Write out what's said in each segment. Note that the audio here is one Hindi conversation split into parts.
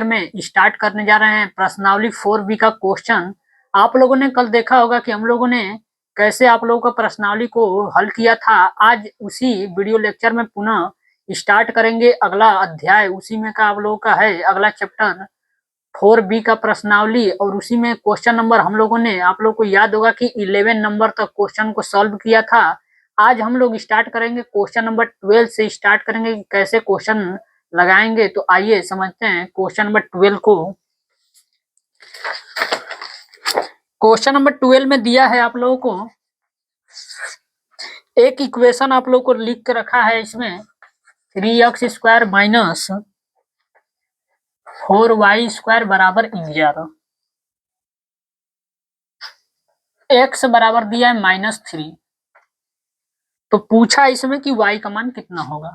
में स्टार्ट करने जा रहे हैं प्रश्नावली 4B का क्वेश्चन। आप लोगों ने कल देखा होगा कि हम लोगों ने कैसे आप लोगों का प्रश्नावली को हल किया था। आज उसी वीडियो लेक्चर में पुनः स्टार्ट करेंगे अगला अध्याय। उसी में का आप लोगों का है अगला चैप्टर 4B का प्रश्नावली, और उसी में क्वेश्चन नंबर हम लोगों ने, आप लोग को याद होगा कि 11 नंबर तक क्वेश्चन को सॉल्व किया था। आज हम लोग स्टार्ट करेंगे क्वेश्चन नंबर 12 से स्टार्ट करेंगे कि कैसे क्वेश्चन लगाएंगे। तो आइए समझते हैं क्वेश्चन नंबर 12 को। क्वेश्चन नंबर 12 में दिया है आप लोगों को एक इक्वेशन, आप लोग को लिख के रखा है इसमें 3x² माइनस 4y² बराबर 11। x बराबर दिया है -3। तो पूछा इसमें कि y का मान कितना होगा।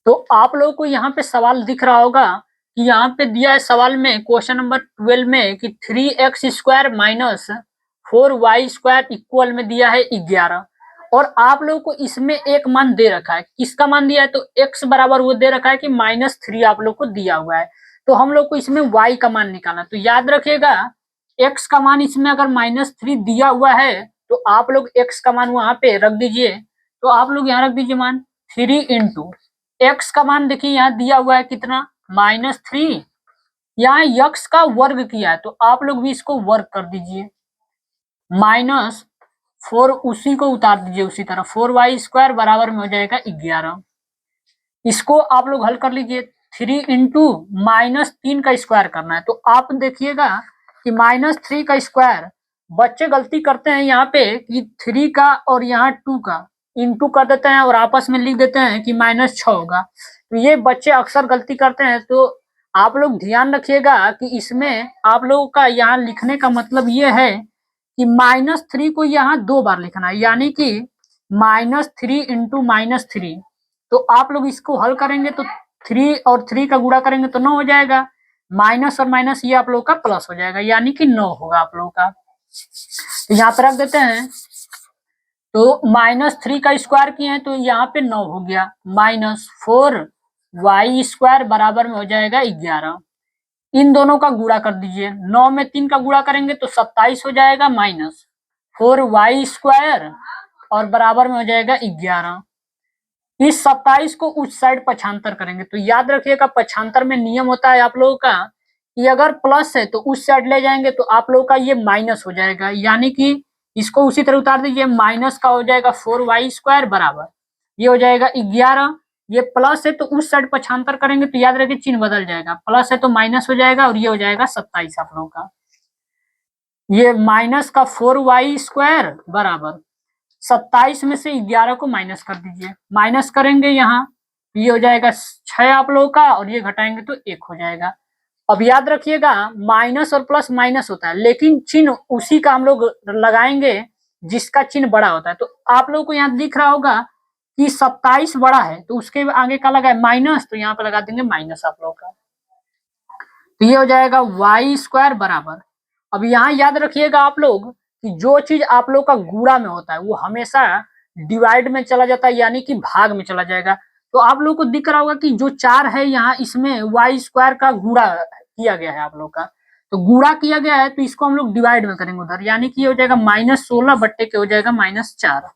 तो आप लोगों को यहाँ पे सवाल दिख रहा होगा कि यहाँ पे दिया है सवाल में क्वेश्चन नंबर 12 में कि 3x² माइनस 4y² इक्वल में दिया है 11, और आप लोगों को इसमें एक मान दे रखा है। किसका मान दिया है? तो x बराबर वो दे रखा है कि -3 आप लोग को दिया हुआ है। तो हम लोग को इसमें y का मान निकालना। तो याद रखिएगा x का मान इसमें अगर -3 दिया हुआ है तो आप लोग x का मान वहां पे रख दीजिए। तो आप लोग यहाँ रख दीजिए मान 3 इंटू x का मान देखिए यहाँ दिया हुआ है कितना -3, यहाँ x का वर्ग किया है तो आप लोग भी इसको वर्ग कर दीजिए। -4 उसी को उतार दीजिए उसी तरह, 4y² बराबर में हो जाएगा 11। इसको आप लोग हल कर लीजिए। 3 इंटू -3 का स्क्वायर करना है। तो आप देखिएगा कि -3 का स्क्वायर, बच्चे गलती करते हैं यहाँ पे कि 3 का और यहाँ 2 का इंटू कर देते हैं और आपस में लिख देते हैं कि -6 होगा। तो ये बच्चे अक्सर गलती करते हैं। तो आप लोग ध्यान रखिएगा कि इसमें आप लोगों का यहाँ लिखने का मतलब ये है कि -3 को यहाँ 2 बार लिखना है, यानी कि -3 इंटू -3। तो आप लोग इसको हल करेंगे तो 3 और 3 का गुणा करेंगे तो 9 हो जाएगा। माइनस और माइनस ये आप लोग का प्लस हो जाएगा, यानी कि 9 होगा आप लोगों का। तो यहाँ पे रख देते हैं। तो -3 का स्क्वायर किए हैं तो यहाँ पे 9 हो गया। -4y² बराबर में हो जाएगा 11। इन दोनों का गुणा कर दीजिए। 9 में 3 का गुणा करेंगे तो 27 हो जाएगा, -4y² और बराबर में हो जाएगा 11। इस 27 को उस साइड पक्षांतर करेंगे। तो याद रखिएगा पक्षांतर में नियम होता है आप लोगों का कि अगर प्लस है तो उस साइड ले जाएंगे तो आप लोगों का ये माइनस हो जाएगा, यानी कि इसको उसी तरह उतार दीजिए। माइनस का हो जाएगा 4y² बराबर ये हो जाएगा 11। ये प्लस है तो उस साइड पक्षांतर करेंगे तो याद रखिए चिन्ह बदल जाएगा, प्लस है तो माइनस हो जाएगा और ये हो जाएगा 27 आप लोगों का। ये माइनस का 4y² बराबर 27 में से 11 को माइनस कर दीजिए। माइनस करेंगे यहाँ ये हो जाएगा 6 आप लोगों का, और ये घटाएंगे तो 1 हो जाएगा। अब याद रखिएगा माइनस और प्लस माइनस होता है, लेकिन चिन्ह उसी का हम लोग लगाएंगे जिसका चिन्ह बड़ा होता है। तो आप लोगों को यहाँ दिख रहा होगा कि 27 बड़ा है तो उसके आगे का लगा है माइनस, तो यहाँ पे लगा देंगे माइनस आप लोगों का। तो ये हो जाएगा y² बराबर। अब यहाँ याद रखिएगा आप लोग कि जो चीज आप लोग का गुणा में होता है वो हमेशा डिवाइड में चला जाता है, यानी कि भाग में चला जाएगा। तो आप लोग को दिख रहा होगा कि जो 4 है यहाँ इसमें y² का गुणा किया गया है आप लोग का। तो गुणा किया गया है तो इसको हम लोग डिवाइड में करेंगे उधर, यानी कि ये हो जाएगा -16 बट्टे के हो जाएगा -4।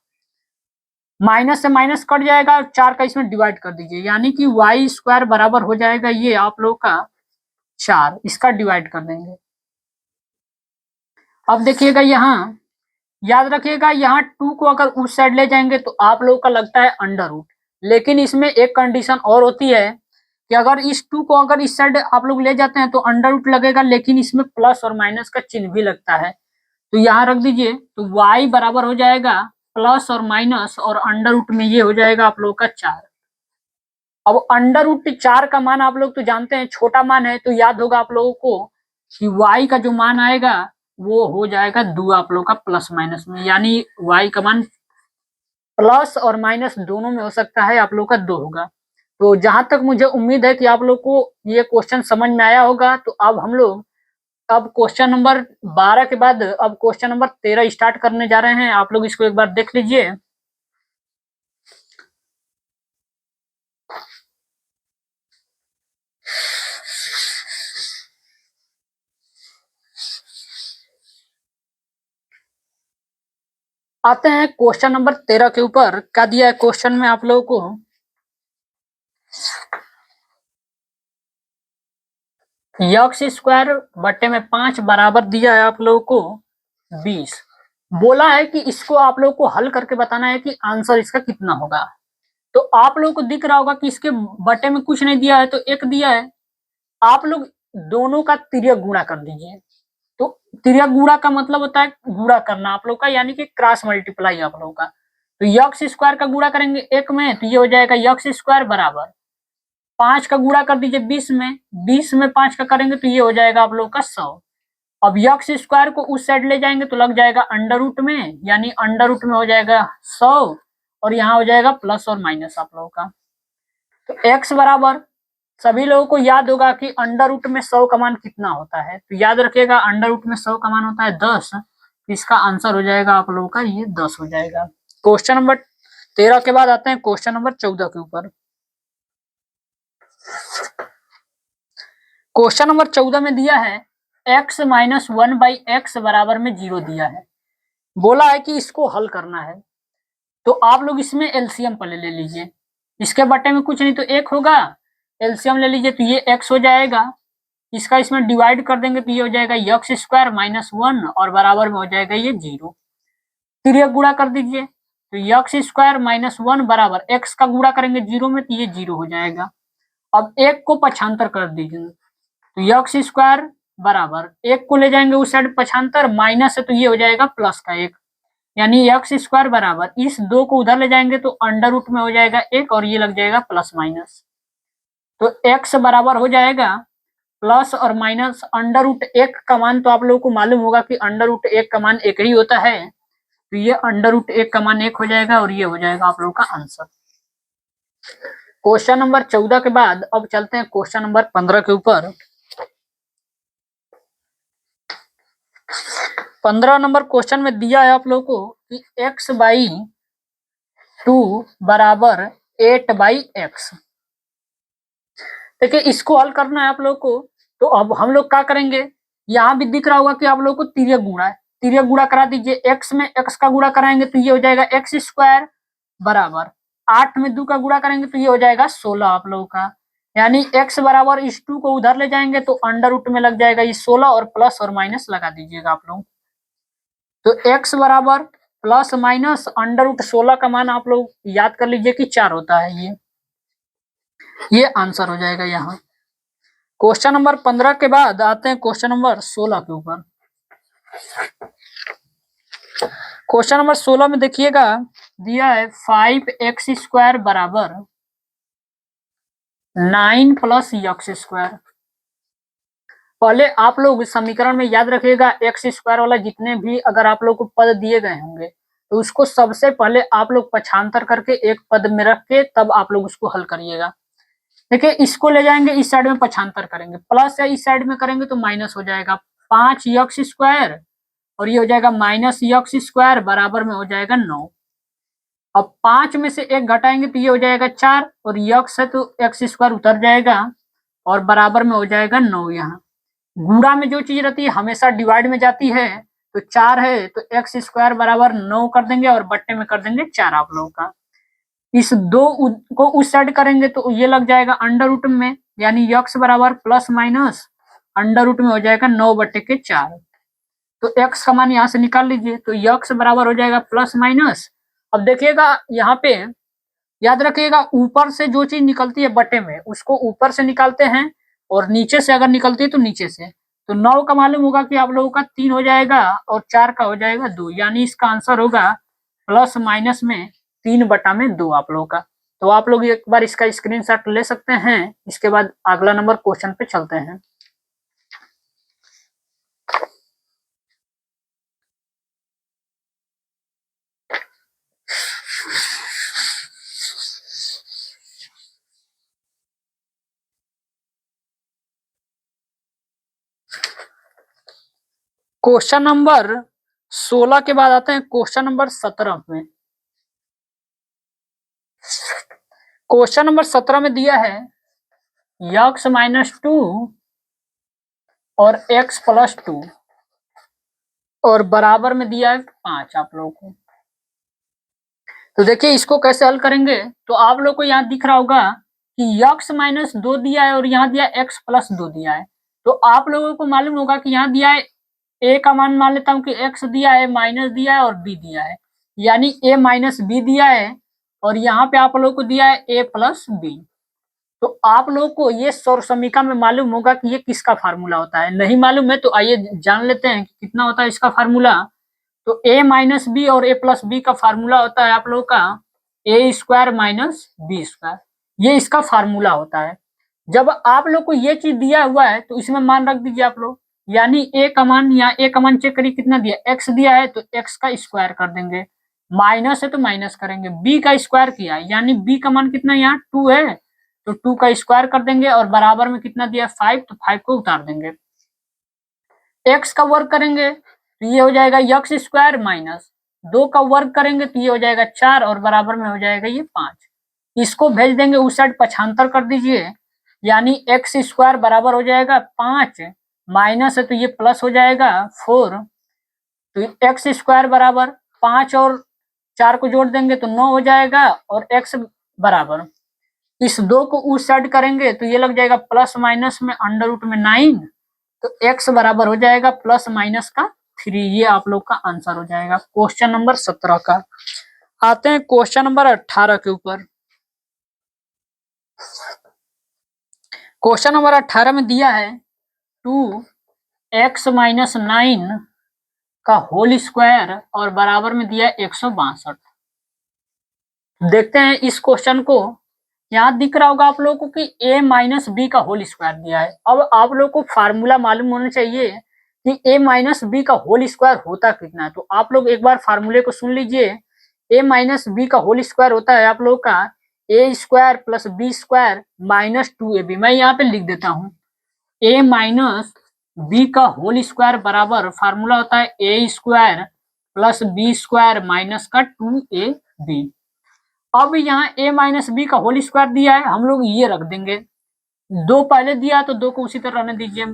माइनस से माइनस कट जाएगा और 4 का इसमें डिवाइड कर दीजिए, यानी कि y² बराबर हो जाएगा ये आप लोग का 4। इसका डिवाइड कर देंगे। अब देखिएगा यहाँ याद रखिएगा यहाँ 2 को अगर उस साइड ले जाएंगे तो आप लोगों का लगता है √, लेकिन इसमें एक कंडीशन और होती है कि अगर इस 2 को अगर इस साइड आप लोग ले जाते हैं तो √ लगेगा, लेकिन इसमें प्लस और माइनस का चिन्ह भी लगता है। तो यहाँ रख दीजिए। तो y बराबर हो जाएगा प्लस और माइनस और √ में ये हो जाएगा आप लोग का 4। अब √4 का मान आप लोग तो जानते हैं छोटा मान है, तो याद होगा आप लोगों को कि y का जो मान आएगा वो हो जाएगा 2 आप लोग का प्लस माइनस में, यानी y का मान प्लस और माइनस दोनों में हो सकता है आप लोग का 2 होगा। तो जहां तक मुझे उम्मीद है कि आप लोग को ये क्वेश्चन समझ में आया होगा। तो अब हम लोग अब क्वेश्चन नंबर 12 के बाद अब क्वेश्चन नंबर 13 स्टार्ट करने जा रहे हैं। आप लोग इसको एक बार देख लीजिए। आते हैं क्वेश्चन नंबर 13 के ऊपर। क्या दिया है क्वेश्चन में आप लोगों को? यक्स स्क्वायर बट्टे में 5 बराबर दिया है आप लोगों को 20। बोला है कि इसको आप लोगों को हल करके बताना है कि आंसर इसका कितना होगा। तो आप लोगों को दिख रहा होगा कि इसके बटे में कुछ नहीं दिया है तो एक दिया है। आप लोग दोनों का तिर्यक गुणा कर दीजिए। तो तिर्यक गुणा का मतलब होता है गुणा करना आप लोग का, यानी कि क्रॉस मल्टीप्लाई आप लोगों का। तो यक्स स्क्वायर का गुणा करेंगे एक में तो ये हो जाएगा यक्स स्क्वायर बराबर 5 का गुणा कर दीजिए 20 में, 20 में 5 का करेंगे तो ये हो जाएगा आप लोग का 100। अब यक्स स्क्वायर को उस साइड ले जाएंगे तो लग जाएगा अंडर रूट में, यानी अंडर रूट में हो जाएगा 100 और यहाँ हो जाएगा प्लस और माइनस आप लोगों का। तो एक्स बराबर सभी लोगों को याद होगा कि अंडर रूट में 100 का मान कितना होता है, तो याद रखिएगा अंडर रूट में 100 का मान होता है 10। इसका आंसर हो जाएगा आप लोगों का ये 10 हो जाएगा। क्वेश्चन नंबर 13 के बाद आते हैं क्वेश्चन नंबर 14 के ऊपर। क्वेश्चन नंबर 14 में दिया है x माइनस 1/x बराबर में 0 दिया है। बोला है कि इसको हल करना है। तो आप लोग इसमें एलसीएम पहले ले लीजिए। इसके बटे में कुछ नहीं तो एक होगा, एलसीएम ले लीजिए तो ये x हो जाएगा। इसका इसमें डिवाइड कर देंगे तो ये हो जाएगा यक्स स्क्वायर माइनस 1 और बराबर में हो जाएगा ये 0। तिर्यक गुणा कर दीजिए तो यक्स स्क्वायर माइनस 1 बराबर x का गुणा करेंगे 0 में तो ये 0 हो जाएगा। अब एक को पक्षांतर कर दीजिए तो यक्स स्क्वायर बराबर एक को ले जाएंगे उस साइड पक्षांतर, माइनस है तो ये हो जाएगा प्लस का 1, यानी यक्स स्क्वायर बराबर इस 2 को उधर ले जाएंगे तो अंडर रूट में हो जाएगा 1 और ये लग जाएगा प्लस माइनस। तो x बराबर हो जाएगा प्लस और माइनस अंडर रूट 1 का मान, तो आप लोगों को मालूम होगा कि अंडर रूट 1 का मान 1 ही होता है, तो ये अंडर रूट 1 का मान 1 हो जाएगा और ये हो जाएगा आप लोगों का आंसर। क्वेश्चन नंबर 14 के बाद अब चलते हैं क्वेश्चन नंबर 15 के ऊपर। 15 नंबर क्वेश्चन में दिया है आप लोगों को कि x/2 बराबर 8/x। देखिए इसको हल करना है आप लोग को, तो अब हम लोग क्या करेंगे, यहाँ भी दिख रहा होगा कि आप लोग को तिर्यक गुणा है, तिर्यक गुणा करा दीजिए। x में x का गुणा कराएंगे तो ये हो जाएगा एक्स स्क्वायर बराबर 8 में 2 का गुणा करेंगे तो ये हो जाएगा 16 आप लोगों का, यानी x बराबर इस 2 को उधर ले जाएंगे तो अंडर रूट में लग जाएगा ये 16 और प्लस और माइनस लगा दीजिएगा आप लोग। तो x बराबर प्लस माइनस अंडर रूट 16 का मान आप लोग याद कर लीजिए कि 4 होता है, ये आंसर हो जाएगा यहाँ। क्वेश्चन नंबर 15 के बाद आते हैं क्वेश्चन नंबर 16 के ऊपर। क्वेश्चन नंबर 16 में देखिएगा दिया है 5x स्क्वायर बराबर 9 प्लस यक्स स्क्वायर। पहले आप लोग समीकरण में याद रखिएगा एक्स स्क्वायर वाला जितने भी अगर आप लोग को पद दिए गए होंगे तो उसको सबसे पहले आप लोग पक्षांतर करके एक पद में रख के तब आप लोग उसको हल करिएगा। देखिए इसको ले जाएंगे इस साइड में पक्षांतर करेंगे, प्लस या इस साइड में करेंगे तो माइनस हो जाएगा 5 यक्स स्क्वायर और ये हो जाएगा माइनस यक्स स्क्वायर बराबर में हो जाएगा 9। अब 5 में से 1 घटाएंगे तो ये हो जाएगा 4 और यक्स है तो एक्स स्क्वायर उतर जाएगा और बराबर में हो जाएगा 9। यहाँ गुणा में जो चीज रहती है हमेशा डिवाइड में जाती है, तो 4 है तो एक्स स्क्वायर बराबर 9 कर देंगे और बट्टे में कर देंगे 4 आप लोगों का। इस 2 को उस साइड करेंगे तो ये लग जाएगा अंडर रूट में, यानी यक्स बराबर प्लस माइनस अंडर रूट में हो जाएगा 9/4। तो एक्स का मान यहाँ से निकाल लीजिए तो यक्स बराबर हो जाएगा प्लस माइनस। अब देखिएगा यहाँ पे याद रखिएगा ऊपर से जो चीज निकलती है बटे में उसको ऊपर से निकालते हैं और नीचे से अगर निकलती है तो नीचे से। तो 9 का मालूम होगा कि आप लोगों का 3 हो जाएगा और 4 का हो जाएगा 2, यानी इसका आंसर होगा प्लस माइनस में 3/2 आप लोगों का। तो आप लोग एक बार इसका स्क्रीनशॉट ले सकते हैं। इसके बाद अगला नंबर क्वेश्चन पे चलते हैं। क्वेश्चन नंबर 16 के बाद आते हैं क्वेश्चन नंबर 17 में। क्वेश्चन नंबर 17 में दिया है यक्स माइनस 2 और x प्लस 2 और बराबर में दिया है 5 आप लोगों को। तो देखिए इसको कैसे हल करेंगे, तो आप लोग को यहाँ दिख रहा होगा कि x माइनस 2 दिया है और यहाँ दिया है x प्लस 2 दिया है। तो आप लोगों को मालूम होगा कि यहाँ दिया है a का मान मान लेता हूँ कि x दिया है, माइनस दिया है और b दिया है, यानी a माइनस b दिया है और यहाँ पे आप लोग को दिया है a प्लस b। तो आप लोग को ये सौर समीकरण में मालूम होगा कि ये किसका फार्मूला होता है। नहीं मालूम है तो आइए जान लेते हैं कि कितना होता है इसका फार्मूला। तो a माइनस बी और a प्लस बी का फार्मूला होता है आप लोगों का ए स्क्वायर माइनस बी स्क्वायर, ये इसका फार्मूला होता है। जब आप लोग को ये चीज दिया हुआ है तो इसमें मान रख दीजिए आप लोग, यानी a का मान, यहाँ a का मान चेक करिए कितना दिया, x दिया है तो x का स्क्वायर कर देंगे, माइनस है तो माइनस करेंगे, b का स्क्वायर किया यानी b का मान कितना यहाँ 2 है तो 2 का स्क्वायर कर देंगे और बराबर में कितना दिया 5 तो 5 को उतार देंगे। x का वर्ग करेंगे तो ये हो जाएगा x स्क्वायर माइनस 2 का वर्ग करेंगे तो ये हो जाएगा 4 और बराबर में हो जाएगा ये 5। इसको भेज देंगे उस साइड पक्षांतर कर दीजिए, यानी x स्क्वायर बराबर हो जाएगा 5, माइनस है तो ये प्लस हो जाएगा 4, तो x स्क्वायर बराबर 5 और 4 को जोड़ देंगे तो 9 हो जाएगा और x बराबर इस 2 को उस साइड करेंगे तो ये लग जाएगा प्लस माइनस में अंडर रूट में 9, तो x बराबर हो जाएगा प्लस माइनस का 3। ये आप लोग का आंसर हो जाएगा क्वेश्चन नंबर 17 का। आते हैं क्वेश्चन नंबर 18 के ऊपर। क्वेश्चन नंबर 18 में दिया है 2x माइनस 9 का होल स्क्वायर और बराबर में दिया है 162। देखते हैं इस क्वेश्चन को। यहाँ दिख रहा होगा आप लोगों को कि a माइनस बी का होल स्क्वायर दिया है। अब आप लोग को फार्मूला मालूम होना चाहिए कि a माइनस बी का होल स्क्वायर होता कितना है। तो आप लोग एक बार फार्मूले को सुन लीजिए। a माइनस बी का होल स्क्वायर होता है आप लोग का a square plus b square minus 2ab। मैं यहाँ पे लिख देता हूँ a माइनस बी का होल स्क्वायर बराबर फार्मूला होता है a square plus b square minus का 2ab। अब यहाँ a माइनस बी का होल स्क्वायर दिया है, हम लोग ये रख देंगे, 2 पहले दिया है तो 2 को उसी तरह रहने दीजिए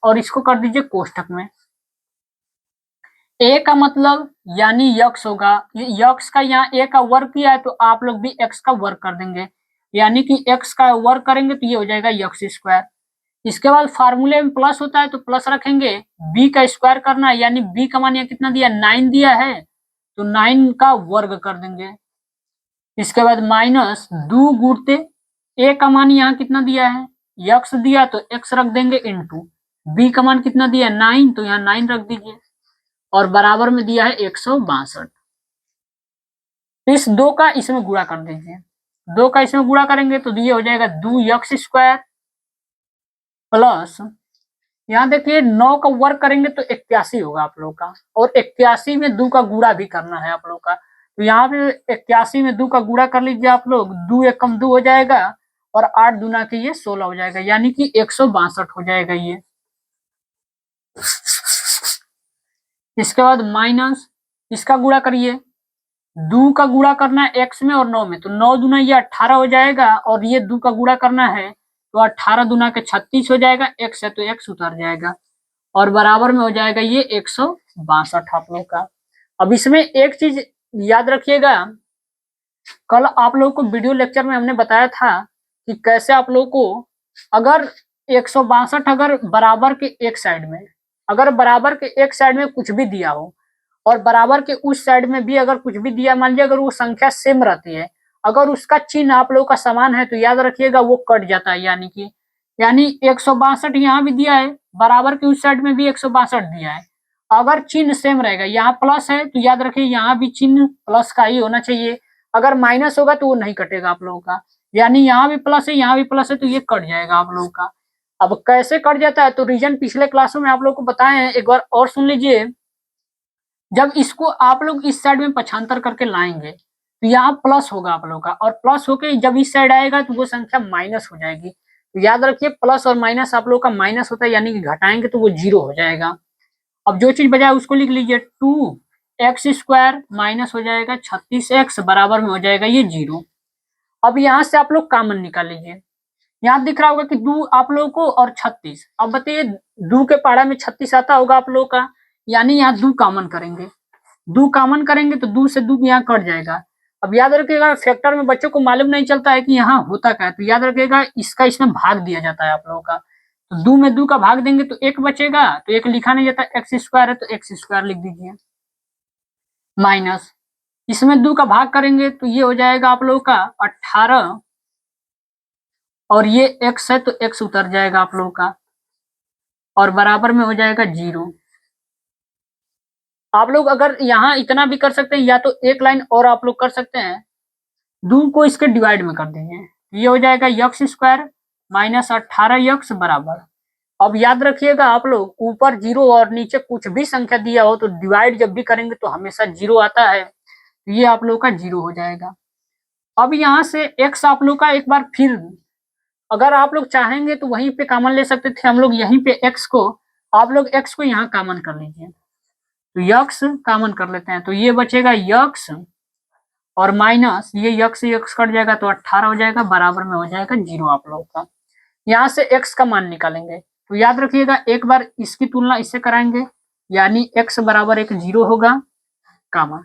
और इसको कर दीजिए कोष्टक में। a का मतलब यानी x होगा, x का यहाँ a का वर्ग किया है तो आप लोग भी x का वर्ग कर देंगे, यानी कि x का वर्ग करेंगे तो ये हो जाएगा x स्क्वायर। इसके बाद फार्मूले में प्लस होता है तो प्लस रखेंगे, b का स्क्वायर करना है यानी b का मान यहाँ कितना दिया 9 दिया है तो 9 का वर्ग कर देंगे। इसके बाद माइनस 2 गुणते a का मान यहाँ कितना दिया है x दिया तो x रख देंगे इंटू b का मान कितना दिया है 9 तो यहाँ 9 रख दीजिए और बराबर में दिया है 162। इस 2 का इसमें गुणा कर दीजिए, 2 का इसमें गुणा करेंगे तो ये हो जाएगा 2x स्क्वायर प्लस यहाँ देखिए 9 का वर्ग करेंगे तो 81 होगा आप लोग का, और 81 में 2 का गुणा भी करना है आप लोग का। तो यहाँ पे 81 में 2 का गुणा कर लीजिए आप लोग, 2 एक कम 2 हो जाएगा और 8 दूना के ये 16 हो जाएगा, यानी कि 162 हो जाएगा ये। इसके बाद माइनस इसका गुणा करिए, 2 का गुणा करना है x में और 9 में तो 9 दूना ये 18 हो जाएगा और ये 2 का गुणा करना है तो 18 दूना के 36 हो जाएगा, x है तो x उतर जाएगा और बराबर में हो जाएगा ये 162 आप लोग का। अब इसमें एक चीज याद रखिएगा, कल आप लोगों को वीडियो लेक्चर में हमने बताया था कि कैसे आप लोगों को अगर 162 अगर बराबर के एक साइड में, अगर बराबर के एक साइड में कुछ भी दिया हो और बराबर के उस साइड में भी अगर कुछ भी दिया, मान लीजिए अगर वो संख्या सेम रहती है, अगर उसका चिन्ह आप लोगों का समान है तो याद रखिएगा वो कट जाता है, यानी 162 यहाँ भी दिया है, बराबर के उस साइड में भी 162 दिया है, अगर चिन्ह सेम रहेगा, यहाँ प्लस है तो याद रखिए यहाँ भी चिन्ह प्लस का ही होना चाहिए, अगर माइनस होगा तो वो नहीं कटेगा आप लोगों का, यानी यहाँ भी प्लस है यहाँ भी प्लस है तो ये कट जाएगा आप लोगों का। अब कैसे कट जाता है तो रीजन पिछले क्लासों में आप लोग को बताए हैं, एक बार और सुन लीजिए। जब इसको आप लोग इस साइड में पक्षांतर करके लाएंगे तो यहाँ प्लस होगा आप लोग का, और प्लस होके जब इस साइड आएगा तो वो संख्या माइनस हो जाएगी। तो याद रखिए प्लस और माइनस आप लोग का माइनस होता है, यानी कि घटाएंगे तो वो 0 हो जाएगा। अब जो चीज बचा है उसको लिख लीजिए, 2x स्क्वायर माइनस हो जाएगा 36x बराबर में हो जाएगा ये 0। अब यहाँ से आप लोग कॉमन निकाल लीजिए, यहाँ दिख रहा होगा कि 2 आप लोगों को और 36, अब बताइए 2 के पहाड़ा में 36 आता होगा आप लोगों का, यानी यहाँ 2 कॉमन करेंगे, 2 कॉमन करेंगे तो 2 से 2 यहाँ कट जाएगा। अब याद रखिएगा फैक्टर में बच्चों को मालूम नहीं चलता है कि यहाँ होता क्या है, तो याद रखिएगा इसका इसमें भाग दिया जाता है आप लोगों का। तो 2 में 2 का भाग देंगे तो 1 बचेगा, तो 1 लिखा नहीं जाता, एक्स स्क्वायर है तो एक्स स्क्वायर लिख दीजिए, माइनस इसमें 2 का भाग करेंगे तो ये हो जाएगा आप लोगों का 18, और ये x है तो x उतर जाएगा आप लोगों का, और बराबर में हो जाएगा 0। आप लोग अगर यहाँ इतना भी कर सकते हैं, या तो एक लाइन और आप लोग कर सकते हैं, 2 को इसके डिवाइड में कर देंगे, ये हो जाएगा यक्स स्क्वायर माइनस 18 बराबर। अब याद रखिएगा आप लोग ऊपर 0 और नीचे कुछ भी संख्या दिया हो तो डिवाइड जब भी करेंगे तो हमेशा 0 आता है, तो ये आप लोग का 0 हो जाएगा। अब यहाँ से x आप लोग का एक बार फिर अगर आप लोग चाहेंगे तो वहीं पे कॉमन ले सकते थे हम लोग, यहीं पे x को आप लोग x को यहाँ कॉमन कर लीजिए, तो यक्स कॉमन कर लेते हैं, तो ये बचेगा यक्स और माइनस ये यक्स यक्स कट जाएगा तो 18 हो जाएगा, बराबर में हो जाएगा 0 आप लोगों का। यहाँ से x का मान निकालेंगे, तो याद रखिएगा एक बार इसकी तुलना इससे कराएंगे, यानी x बराबर एक 0 होगा कॉमन,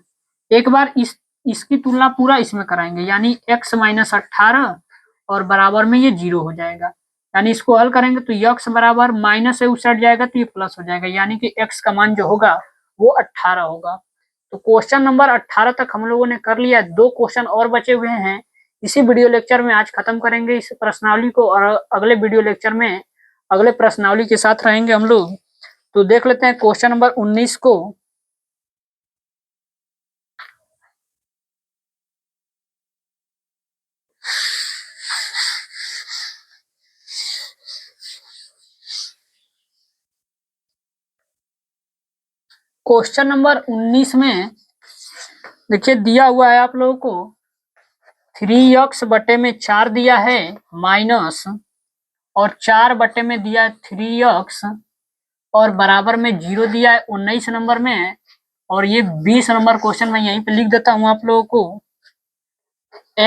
एक बार इसकी तुलना पूरा इसमें कराएंगे, यानी x माइनस 18 और बराबर में ये 0 हो जाएगा, यानी इसको हल करेंगे तो यक्स बराबर माइनस से उस साइड जाएगा तो ये प्लस हो जाएगा, यानी कि x का मान जो होगा वो 18 होगा। तो क्वेश्चन नंबर 18 तक हम लोगों ने कर लिया, 2 क्वेश्चन और बचे हुए हैं, इसी वीडियो लेक्चर में आज खत्म करेंगे इस प्रश्नावली को, और अगले वीडियो लेक्चर में अगले प्रश्नावली के साथ रहेंगे हम लोग। तो देख लेते हैं क्वेश्चन नंबर 19 को। क्वेश्चन नंबर 19 में देखिए दिया हुआ है आप लोगों को 3x बटे में 4 दिया है माइनस, और 4 बटे में दिया है 3x, और बराबर में 0 दिया है 19 नंबर में, और ये 20 नंबर क्वेश्चन मैं यहीं पे लिख देता हूं आप लोगों को,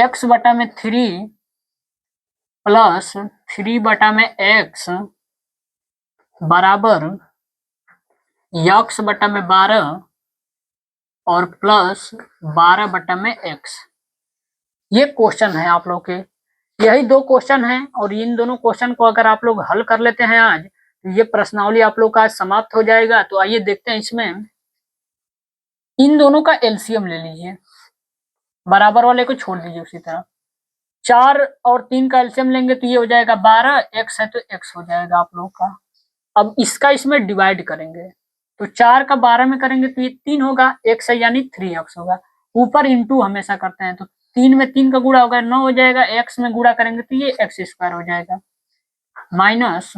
x बटा में 3 प्लस 3 बटा में x बराबर यक्स बटा में 12 और प्लस 12 बटा में x। ये क्वेश्चन है आप लोग के, यही 2 क्वेश्चन हैं, और इन दोनों क्वेश्चन को अगर आप लोग हल कर लेते हैं आज तो ये प्रश्नावली आप लोग का आज समाप्त हो जाएगा। तो आइए देखते हैं, इसमें इन दोनों का एलसीएम ले लीजिए, बराबर वाले को छोड़ दीजिए उसी तरह, 4 और 3 का एलसीएम लेंगे तो ये हो जाएगा 12, x है तो x हो जाएगा आप लोग का। अब इसका इसमें डिवाइड करेंगे तो 4 का 12 में करेंगे तो ये 3 होगा, x है यानी 3x होगा, ऊपर इंटू हमेशा करते हैं तो 3 में 3 का गुणा होगा 9 हो जाएगा, x में गुणा करेंगे तो ये x स्क्वायर हो जाएगा, माइनस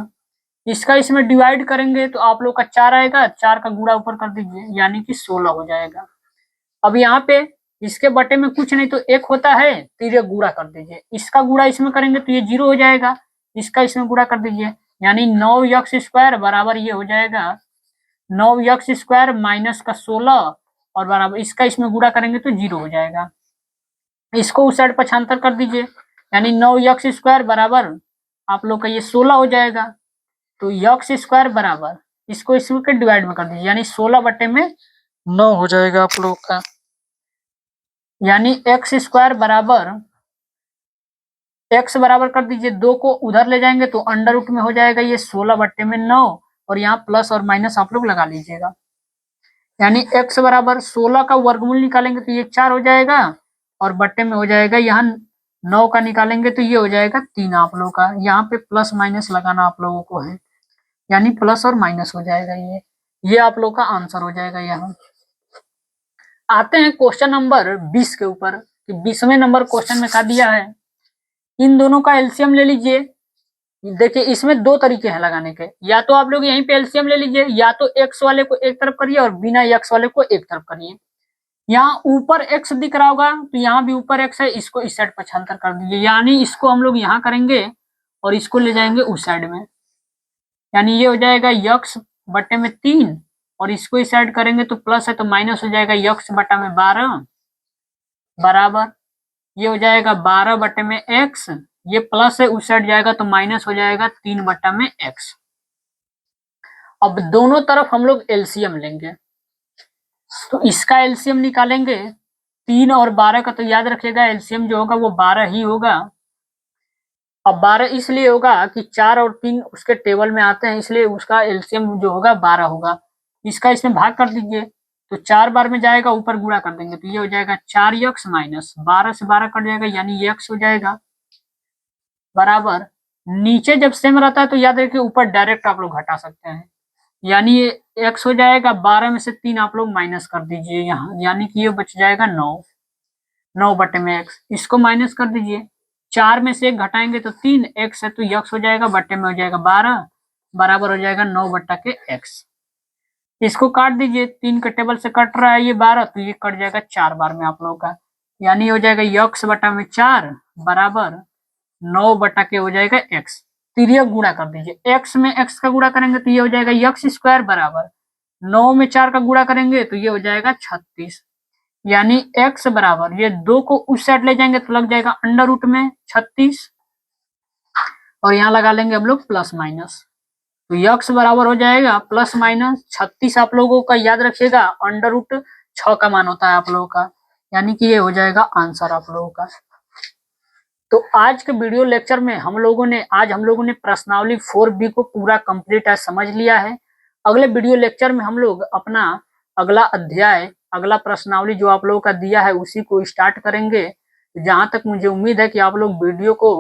इसका इसमें डिवाइड करेंगे तो आप लोग का 4 आएगा, 4 का गुणा ऊपर कर दीजिए यानी कि 16 हो जाएगा। अब यहाँ पे इसके बटे में कुछ नहीं तो 1 होता है तो ये गुणा कर दीजिए, इसका गुणा इसमें करेंगे तो ये 0 हो जाएगा, इसका इसमें गुणा कर दीजिए यानी 9x स्क्वायर बराबर ये हो जाएगा 9x स्क्वायर माइनस का 16 और बराबर इसका इसमें गुणा करेंगे तो 0 हो जाएगा, इसको उस साइड पक्षांतर कर दीजिए यानी 9x स्क्वायर बराबर आप लोग का ये 16 हो जाएगा, तो यक्स स्क्वायर बराबर इसको इसके डिवाइड में कर दीजिए यानी 16 बटे में 9 हो जाएगा आप लोग का, यानी एक्स स्क्वायर बराबर x बराबर कर दीजिए 2 को उधर ले जाएंगे तो अंडर रूट में हो जाएगा ये 16 बटे में 9, और यहाँ प्लस और माइनस आप लोग लगा लीजिएगा, यानी x बराबर 16 का वर्गमूल निकालेंगे तो ये 4 हो जाएगा, और बटे में हो जाएगा यहाँ 9 का निकालेंगे तो ये हो जाएगा 3 आप लोगों का, यहाँ पे प्लस माइनस लगाना आप लोगों को है, यानी प्लस और माइनस हो जाएगा, ये आप लोग का आंसर हो जाएगा। यहाँ आते हैं क्वेश्चन नंबर 20 के ऊपर, कि 20वें नंबर क्वेश्चन में क्या दिया है, इन दोनों का एलसीएम ले लीजिए। देखिए इसमें 2 तरीके हैं लगाने के, या तो आप लोग यहीं पे एलसीएम ले लीजिए, या तो x वाले को एक तरफ करिए और बिना x वाले को एक तरफ करिए। यहाँ ऊपर x दिख रहा होगा तो यहाँ भी ऊपर x है, इसको इस साइड पक्षांतर कर दीजिए, यानी इसको हम लोग यहाँ करेंगे और इसको ले जाएंगे उस साइड में, यानी ये हो जाएगा यक्स बटे में 3 और इसको इस साइड करेंगे तो प्लस है तो माइनस हो जाएगा यक्स बटा में 12 बराबर ये हो जाएगा 12 बटे में x, ये प्लस है उस साइड जाएगा तो माइनस हो जाएगा 3 बटा में x। अब दोनों तरफ हम लोग एलसीएम लेंगे, तो इसका एलसीएम निकालेंगे 3 और 12 का तो याद रखिएगा एलसीएम जो होगा वो 12 ही होगा। अब 12 इसलिए होगा कि 4 और 3 उसके टेबल में आते हैं, इसलिए उसका एलसीएम जो होगा 12 होगा। इसका इसमें भाग कर दीजिए, तो 4 बार में जाएगा, ऊपर गुणा कर देंगे तो ये हो जाएगा 4x माइनस 12 से 12 कट जाएगा यानी x हो जाएगा बराबर। नीचे जब सेम रहता है तो याद रखिए ऊपर डायरेक्ट आप लोग घटा सकते हैं, यानी ये x हो जाएगा 12 में से 3 आप लोग माइनस कर दीजिए यहाँ, यानी कि ये बच जाएगा 9, 9 बटे में x, इसको माइनस कर दीजिए। 4 में से 1 घटाएंगे तो 3, x है तो x हो जाएगा, बटे में हो जाएगा 12 बराबर हो जाएगा 9 बटा के x। इसको काट दीजिए, 3 के टेबल से कट रहा है ये 12 तो ये कट जाएगा 4 बार में आप लोगों का, यानी हो जाएगा x बटा में 4 बराबर 9 बटा के हो जाएगा x। तिर्यक गुणा कर दीजिए, x में x का गुणा करेंगे तो ये हो जाएगा x स्क्वायर बराबर 9 में 4 का गुणा करेंगे तो ये हो जाएगा 36, यानी x बराबर ये 2 को उस साइड ले जाएंगे तो लग जाएगा अंडर रूट में 36 और यहाँ लगा लेंगे हम लोग प्लस माइनस, तो x बराबर हो जाएगा प्लस माइनस 36। आप लोगों का याद रखिएगा अंडर रूट 6 का मान होता है आप लोगों का, यानी कि ये हो जाएगा आंसर आप लोगों का। तो आज के वीडियो लेक्चर में हम लोगों ने प्रश्नावली 4B को पूरा कंप्लीट है समझ लिया है। अगले वीडियो लेक्चर में हम लोग अपना अगला अध्याय, अगला प्रश्नावली जो आप लोगों का दिया है उसी को स्टार्ट करेंगे। जहां तक मुझे उम्मीद है कि आप लोग वीडियो को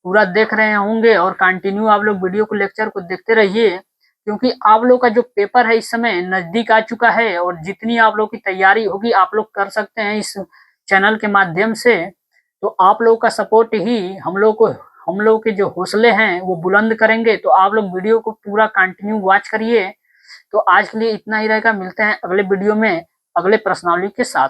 पूरा देख रहे होंगे और कंटिन्यू आप लोग वीडियो को लेक्चर को देखते रहिए, क्योंकि आप लोग का जो पेपर है इस समय नजदीक आ चुका है और जितनी आप लोग की तैयारी होगी आप लोग कर सकते हैं इस चैनल के माध्यम से। तो आप लोगों का सपोर्ट ही हम लोग के जो हौसले हैं वो बुलंद करेंगे। तो आप लोग वीडियो को पूरा कंटिन्यू वॉच करिए। तो आज के लिए इतना ही रहेगा, मिलते हैं अगले वीडियो में अगले प्रश्नावली के साथ।